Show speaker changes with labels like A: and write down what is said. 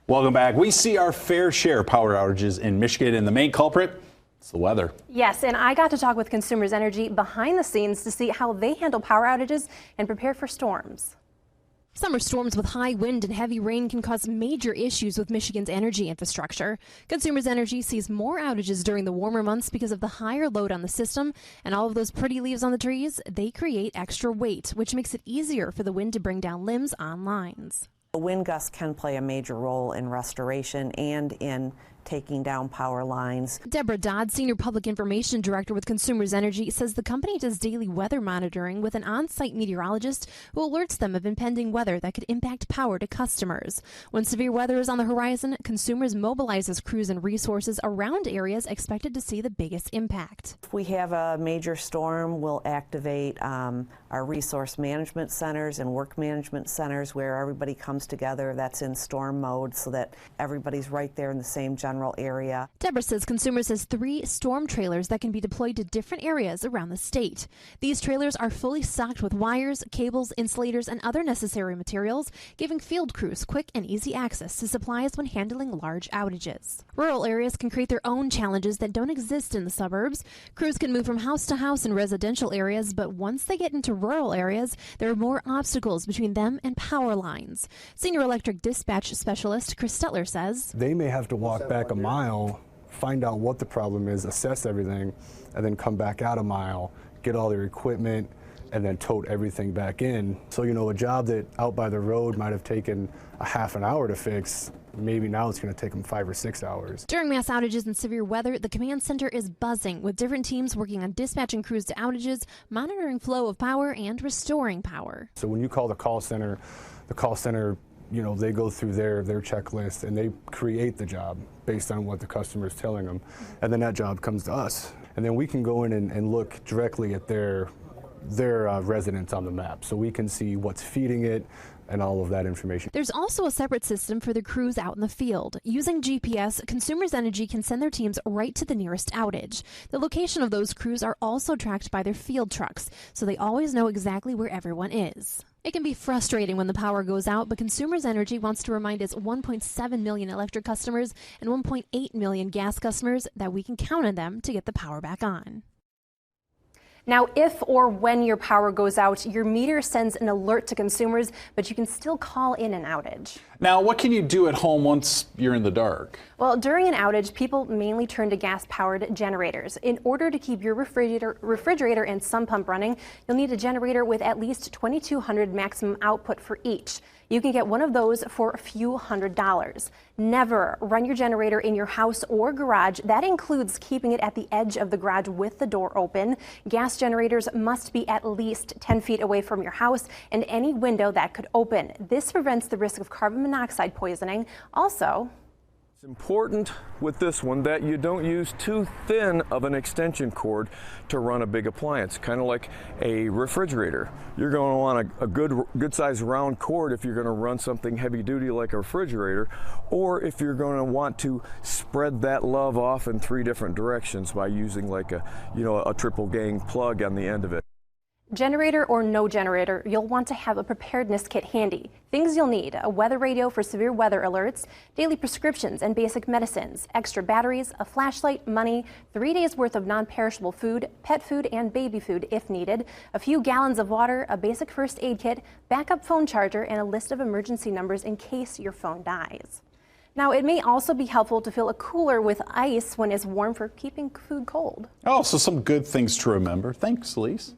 A: Welcome back. We see our fair share of power outages in Michigan, and the main culprit is the weather.
B: Yes, and I got to talk with Consumers Energy behind the scenes to see how they handle power outages and prepare for storms. Summer storms with high wind and heavy rain can cause major issues with Michigan's energy infrastructure. Consumers Energy sees more outages during the warmer months because of the higher load on the system, and all of those pretty leaves on the trees, they create extra weight, which makes it easier for the wind to bring down limbs on lines.
C: Wind gusts can play a major role in restoration and in taking down power lines.
B: Deborah Dodd, Senior Public Information Director with Consumers Energy, says the company does daily weather monitoring with an on-site meteorologist who alerts them of impending weather that could impact power to customers. When severe weather is on the horizon, Consumers mobilizes crews and resources around areas expected to see the biggest impact.
C: If we have a major storm, we'll activate our resource management centers and work management centers where everybody comes together that's in storm mode so that everybody's right there in the same general area.
B: Deborah says Consumers has 3 storm trailers that can be deployed to different areas around the state. These trailers are fully stocked with wires, cables, insulators, and other necessary materials, giving field crews quick and easy access to supplies when handling large outages. Rural areas can create their own challenges that don't exist in the suburbs. Crews can move from house to house in residential areas, but once they get into rural areas, there are more obstacles between them and power lines. Senior Electric Dispatch Specialist Chris Stetler says
D: they may have to walk back a mile, find out what the problem is, assess everything, and then come back out a mile, get all their equipment, and then tote everything back in. So, a job that out by the road might have taken a half an hour to fix, maybe now it's going to take them 5 or 6 hours.
B: During mass outages and severe weather, the command center is buzzing with different teams working on dispatching crews to outages, monitoring flow of power, and restoring power.
D: So when you call the call center, they go through their checklist and they create the job based on what the customer is telling them. And then that job comes to us. And then we can go in and look directly at their residents on the map. So we can see what's feeding it and all of that information.
B: There's also a separate system for the crews out in the field. Using GPS, Consumers Energy can send their teams right to the nearest outage. The location of those crews are also tracked by their field trucks, so they always know exactly where everyone is. It can be frustrating when the power goes out, but Consumers Energy wants to remind its 1.7 million electric customers and 1.8 million gas customers that we can count on them to get the power back on. Now, if or when your power goes out, your meter sends an alert to consumers, but you can still call in an outage.
A: Now, what can you do at home once you're in the dark?
B: Well, during an outage, people mainly turn to gas-powered generators. In order to keep your refrigerator and sump pump running, you'll need a generator with at least 2,200 maximum output for each. You can get one of those for a few $100s. Never run your generator in your house or garage. That includes keeping it at the edge of the garage with the door open. Gas generators must be at least 10 feet away from your house and any window that could open. This prevents the risk of carbon monoxide poisoning. Also,
E: it's important with this one that you don't use too thin of an extension cord to run a big appliance, kind of like a refrigerator. You're going to want a good size round cord if you're going to run something heavy duty like a refrigerator, or if you're going to want to spread that love off in 3 different directions by using like a triple gang plug on the end of it.
B: Generator or no generator, you'll want to have a preparedness kit handy. Things you'll need: a weather radio for severe weather alerts, daily prescriptions and basic medicines, extra batteries, a flashlight, money, 3 days worth of non-perishable food, pet food and baby food if needed, a few gallons of water, a basic first aid kit, backup phone charger, and a list of emergency numbers in case your phone dies. Now, it may also be helpful to fill a cooler with ice when it's warm for keeping food cold.
A: Oh, so some good things to remember. Thanks, Elise.